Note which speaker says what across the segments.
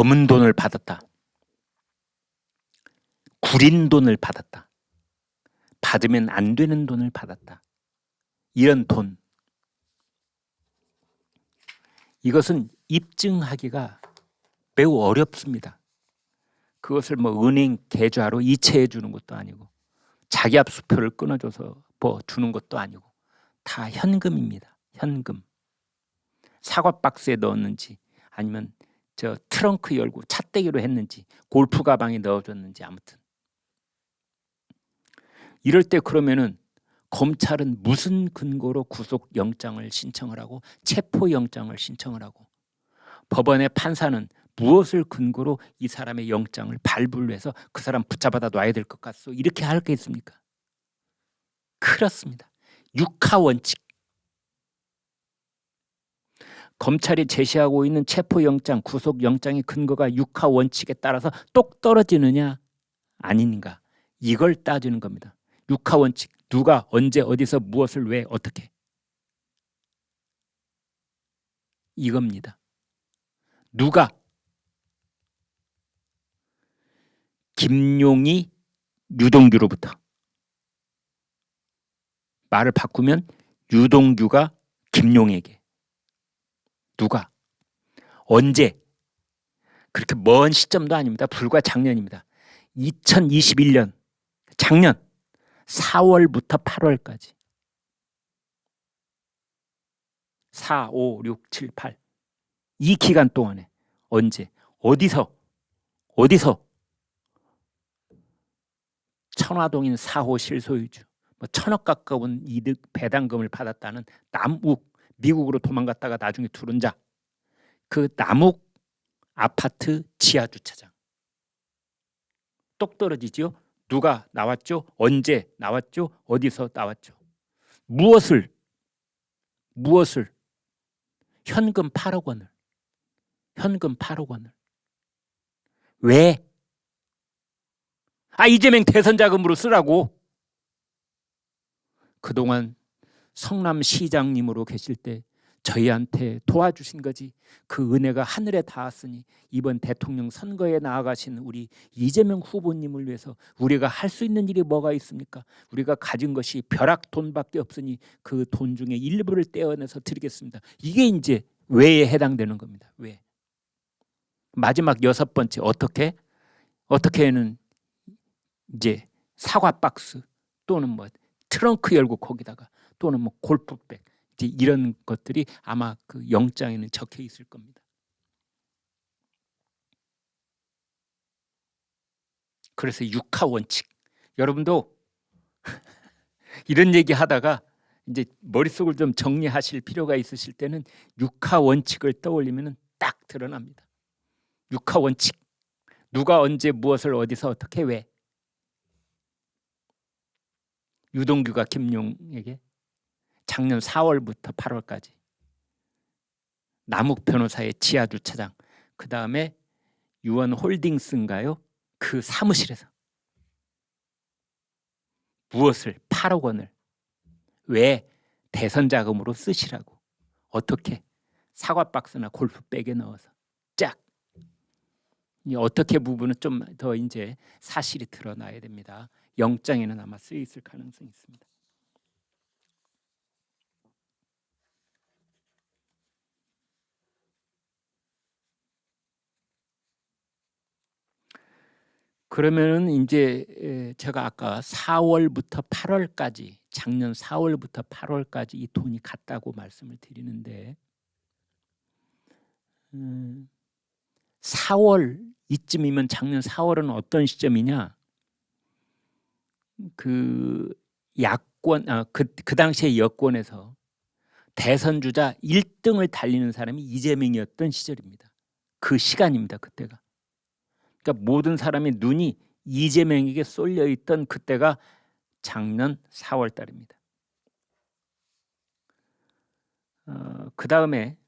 Speaker 1: 검은 돈을 받았다. 구린 돈을 받았다. 받으면 안 되는 돈을 받았다. 이런 돈. 이것은 입증하기가 매우 어렵습니다. 그것을 뭐 은행 계좌로 이체해 주는 것도 아니고 자기압 수표를 끊어줘서 뭐 주는 것도 아니고 다 현금입니다. 현금. 사과 박스에 넣었는지 아니면 저 트렁크 열고 찻대기로 했는지 골프 가방에 넣어줬는지 아무튼 이럴 때 그러면은 검찰은 무슨 근거로 구속영장을 신청을 하고 체포영장을 신청을 하고 법원의 판사는 무엇을 근거로 이 사람의 영장을 발부를 해서 그 사람 붙잡아다 놔야 될 것 같소 이렇게 할 게 있습니까? 그렇습니다. 육하원칙. 검찰이 제시하고 있는 체포영장, 구속영장의 근거가 육하원칙에 따라서 똑 떨어지느냐 아닌가 이걸 따지는 겁니다. 육하원칙. 누가 언제 어디서 무엇을 왜 어떻게 이겁니다. 누가 김용이 유동규로부터 말을 바꾸면 유동규가 김용에게 누가 언제 그렇게 먼 시점도 아닙니다. 불과 작년입니다. 2021년 작년 4월부터 8월까지 4, 5, 6, 7, 8 이 기간 동안에 언제 어디서 천화동인 4호 실소유주 1,000억 가까운 이득 배당금을 받았다는 남욱 미국으로 도망갔다가 나중에 들어온 자 그 남욱 아파트 지하주차장 똑 떨어지죠. 누가 나왔죠? 언제 나왔죠? 어디서 나왔죠? 무엇을 현금 8억 원을 왜? 이재명 대선 자금으로 쓰라고. 그동안 성남시장님으로 계실 때 저희한테 도와주신 거지 그 은혜가 하늘에 닿았으니 이번 대통령 선거에 나아가신 우리 이재명 후보님을 위해서 우리가 할 수 있는 일이 뭐가 있습니까? 우리가 가진 것이 벼락 돈밖에 없으니 그 돈 중에 일부를 떼어내서 드리겠습니다. 이게 이제 왜에 해당되는 겁니다. 왜? 마지막 6번째 어떻게는 이제 사과 박스 또는 뭐 트렁크 열고 거기다가 또는 뭐 골프백 이제 이런 것들이 아마 그 영장에는 적혀 있을 겁니다. 그래서 육하원칙 여러분도 이런 얘기 하다가 이제 머릿속을 좀 정리하실 필요가 있으실 때는 육하원칙을 떠올리면 딱 드러납니다. 육하원칙 누가 언제 무엇을 어디서 어떻게 왜 유동규가 김용에게 작년 4월부터 8월까지 남욱 변호사의 지하주차장 그 다음에 유원홀딩스인가요? 그 사무실에서 무엇을 8억 원을 왜 대선 자금으로 쓰시라고 어떻게 사과 박스나 골프백에 넣어서 짝 이 어떻게 부분은 좀 더 이제 사실이 드러나야 됩니다. 영장에는 아마 쓰여 있을 가능성이 있습니다. 그러면은 이제 제가 아까 4월부터 8월까지 작년 4월부터 8월까지 이 돈이 갔다고 말씀을 드리는데 4월 이쯤이면 작년 4월은 어떤 시점이냐? 그 야권 그 당시에 여권에서 대선 주자 1등을 달리는 사람이 이재명이었던 시절입니다. 그 시간입니다. 그때가. 그러니까 모든 사람의 눈이 이재명에게 쏠려 있던 그때가 작년 4월 달입니다. 그 다음에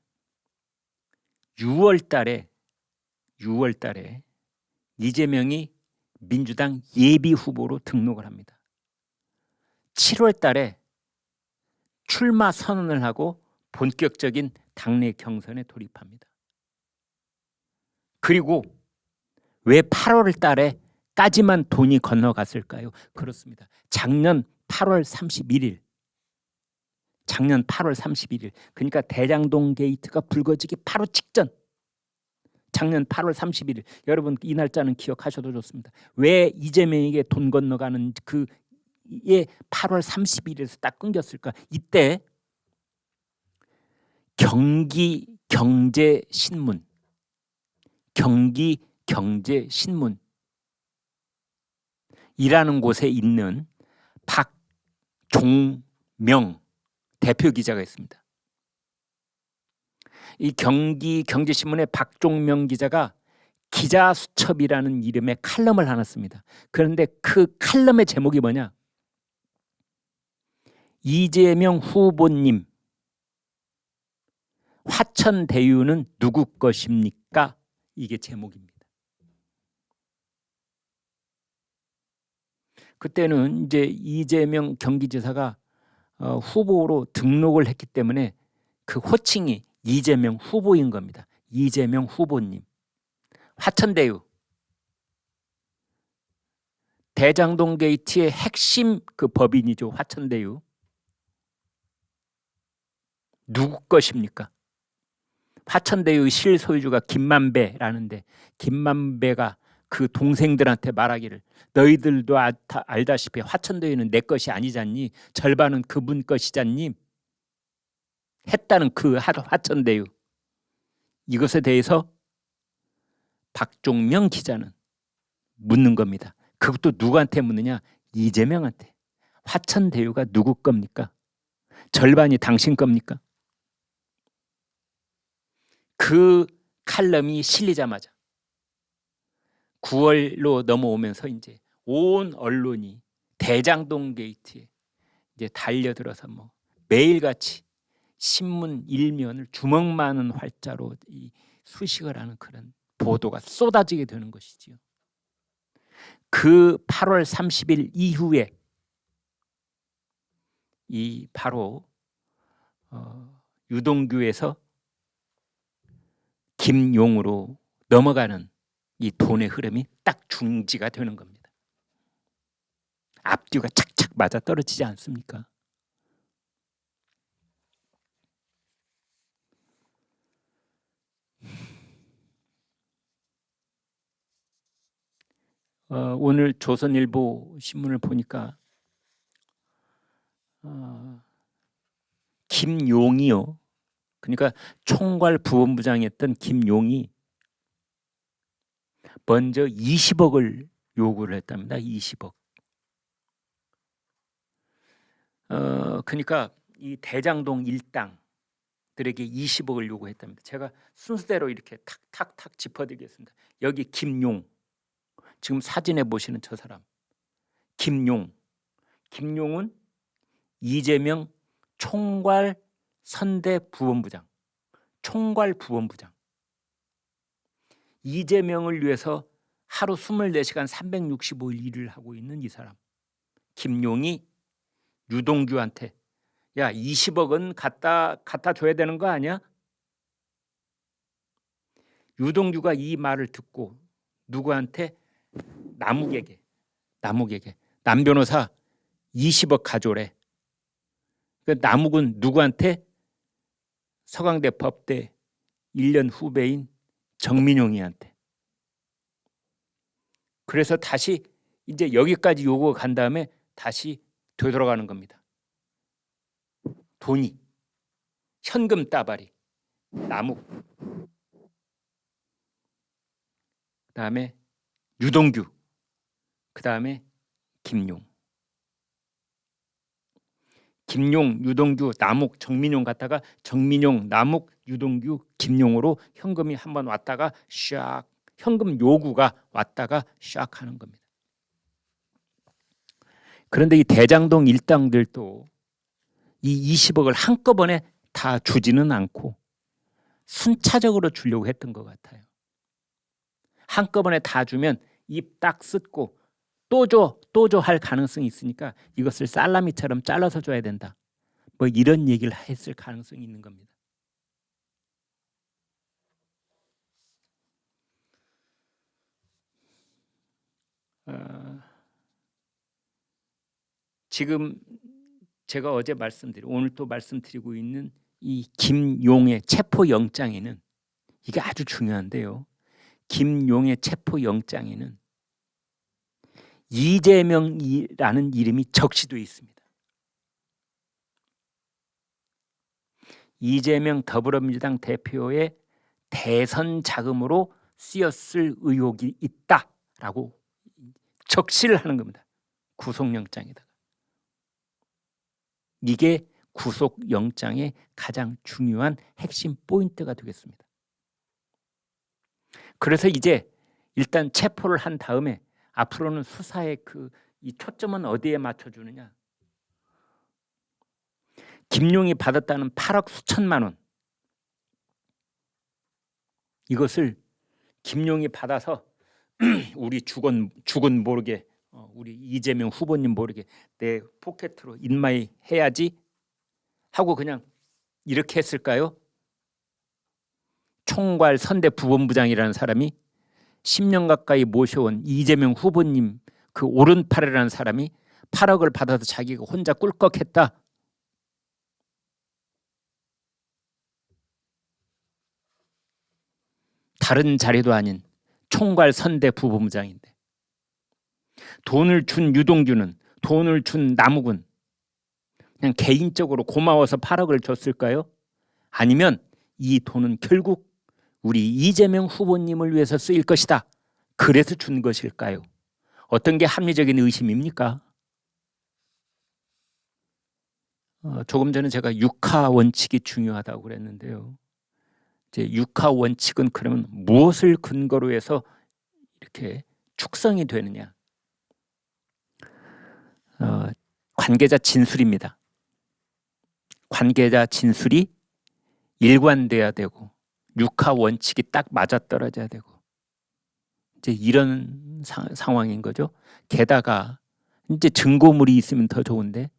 Speaker 1: 6월 달에 이재명이 민주당 예비 후보로 등록을 합니다. 7월 달에 출마 선언을 하고 본격적인 당내 경선에 돌입합니다. 그리고 왜 8월 달에까지만 돈이 건너갔을까요? 그렇습니다. 작년 8월 31일 그러니까 대장동 게이트가 불거지기 바로 직전, 작년 8월 31일. 여러분 이 날짜는 기억하셔도 좋습니다. 왜 이재명에게 돈 건너가는 그의 8월 30일에서 딱 끊겼을까? 이때 경기경제신문이라는 곳에 있는 박종명 대표 기자가 있습니다. 이 경기경제신문의 박종명 기자가 기자수첩이라는 이름의 칼럼을 하나 씁니다. 그런데 그 칼럼의 제목이 뭐냐? 이재명 후보님, 화천대유는 누구 것입니까? 이게 제목입니다. 그때는 이제 이재명 경기지사가 후보로 등록을 했기 때문에 그 호칭이 이재명 후보인 겁니다. 이재명 후보님. 화천대유, 대장동 게이트의 핵심 그 법인이죠. 화천대유. 누구 것입니까? 화천대유 실소유주가 김만배라는데, 김만배가 그 동생들한테 말하기를, 너희들도 알다시피 화천대유는 내 것이 아니잖니, 절반은 그분 것이잖니 했다는 그 화천대유. 이것에 대해서 박종명 기자는 묻는 겁니다. 그것도 누구한테 묻느냐? 이재명한테. 화천대유가 누구 겁니까? 절반이 당신 겁니까? 그 칼럼이 실리자마자 9월로 넘어오면서 이제 온 언론이 대장동 게이트에 이제 달려들어서 뭐 매일같이 신문 일면을 주먹 많은 활자로 이 수식을 하는 그런 보도가 쏟아지게 되는 것이지요. 그 8월 30일 이후에 이 바로 유동규에서 김용으로 넘어가는 이 돈의 흐름이 딱 중지가 되는 겁니다. 앞뒤가 착착 맞아 떨어지지 않습니까? 오늘 조선일보 신문을 보니까 김용이요. 그러니까 총괄 부본부장이었던 김용이 먼저 20억을 요구를 했답니다. 20억. 그러니까 이 대장동 일당들에게 20억을 요구했답니다. 제가 순서대로 이렇게 탁탁탁 짚어드리겠습니다. 여기 김용, 지금 사진에 보시는 저 사람 김용은 이재명 총괄 선대 부본부장, 이재명을 위해서 하루 24시간 365일 일을 하고 있는 이 사람 김용이 유동규한테 야 20억은 갖다 줘야 되는 거 아니야? 유동규가 이 말을 듣고 누구한테? 남욱에게 남 변호사 20억 가져오래. 그 남욱은 누구한테? 서강대 법대 1년 후배인 정민용이한테. 그래서 다시 이제 여기까지 요구가 간 다음에 다시 되돌아가는 겁니다. 돈이 현금 따발이 남욱, 그다음에 유동규, 그다음에 김용, 유동규, 남욱, 정민용 갔다가 정민용, 남욱, 유동규, 김용으로 현금이 한번 왔다가 샥, 현금 요구가 왔다가 샥 하는 겁니다. 그런데 이 대장동 일당들도 이 20억을 한꺼번에 다 주지는 않고 순차적으로 주려고 했던 것 같아요. 한꺼번에 다 주면 입 딱 쓰고 또 줘 할 가능성이 있으니까 이것을 살라미처럼 잘라서 줘야 된다. 뭐 이런 얘기를 했을 가능성이 있는 겁니다. 지금 제가 어제 오늘 또 말씀드리고 있는 이 김용의 체포영장에는 이게 아주 중요한데요. 김용의 체포영장에는 이재명이라는 이름이 적시되어 있습니다. 이재명 더불어민주당 대표의 대선 자금으로 쓰였을 의혹이 있다라고 적시를 하는 겁니다. 구속영장에다가. 이게 구속영장의 가장 중요한 핵심 포인트가 되겠습니다. 그래서 이제 일단 체포를 한 다음에 앞으로는 수사의 이 초점은 어디에 맞춰주느냐. 김용이 받았다는 8억 수천만 원, 이것을 김용이 받아서 우리 죽은 모르게, 우리 이재명 후보님 모르게 내 포켓으로 인마이 해야지 하고 그냥 이렇게 했을까요? 총괄 선대 부본부장이라는 사람이 10년 가까이 모셔온 이재명 후보님 그 오른팔이라는 사람이 8억을 받아서 자기가 혼자 꿀꺽했다. 다른 자리도 아닌 총괄 선대 부본부장인데 돈을 준 유동규는, 돈을 준 남욱은 그냥 개인적으로 고마워서 8억을 줬을까요? 아니면 이 돈은 결국 우리 이재명 후보님을 위해서 쓰일 것이다, 그래서 준 것일까요? 어떤 게 합리적인 의심입니까? 조금 전에 제가 육하 원칙이 중요하다고 그랬는데요. 이제 육하 원칙은 그러면 무엇을 근거로 해서 이렇게 축성이 되느냐? 관계자 진술입니다. 관계자 진술이 일관돼야 되고 육하 원칙이 딱 맞아떨어져야 되고 이제 이런 상황인 거죠. 게다가 이제 증거물이 있으면 더 좋은데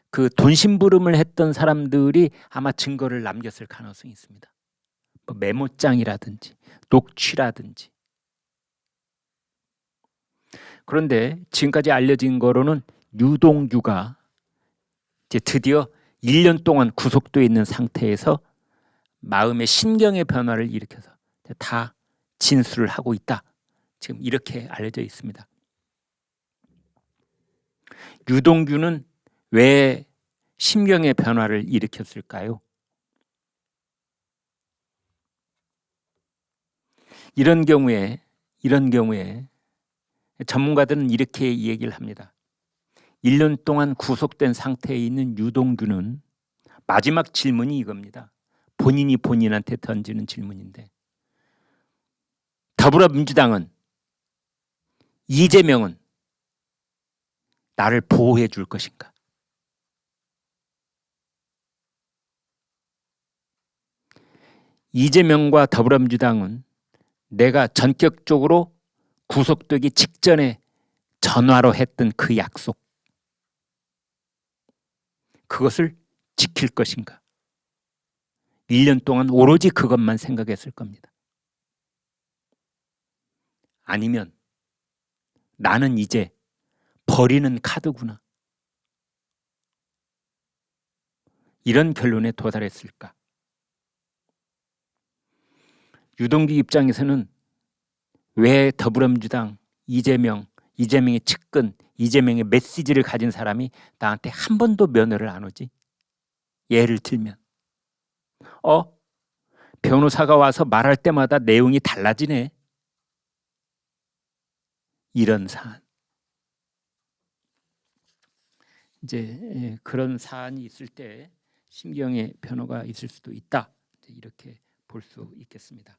Speaker 1: 그 돈 심부름을 했던 사람들이 아마 증거를 남겼을 가능성이 있습니다. 뭐 메모장이라든지 녹취라든지. 그런데 지금까지 알려진 거로는 유동규가 이제 드디어 1년 동안 구속돼 있는 상태에서 마음의 신경의 변화를 일으켜서 다 진술을 하고 있다. 지금 이렇게 알려져 있습니다. 유동규는 왜 심경의 변화를 일으켰을까요? 이런 경우에 전문가들은 이렇게 얘기를 합니다. 1년 동안 구속된 상태에 있는 유동규는 마지막 질문이 이겁니다. 본인이 본인한테 던지는 질문인데, 더불어민주당은, 이재명은 나를 보호해 줄 것인가? 이재명과 더불어민주당은 내가 전격적으로 구속되기 직전에 전화로 했던 그 약속, 그것을 지킬 것인가? 1년 동안 오로지 그것만 생각했을 겁니다. 아니면 나는 이제 버리는 카드구나, 이런 결론에 도달했을까? 유동규 입장에서는 왜 더불어민주당, 이재명의 측근, 이재명의 메시지를 가진 사람이 나한테 한 번도 면회를 안 오지? 예를 들면 변호사가 와서 말할 때마다 내용이 달라지네, 이런 사안. 이제 그런 사안이 있을 때 심경의 변화가 있을 수도 있다, 이렇게 볼 수 있겠습니다.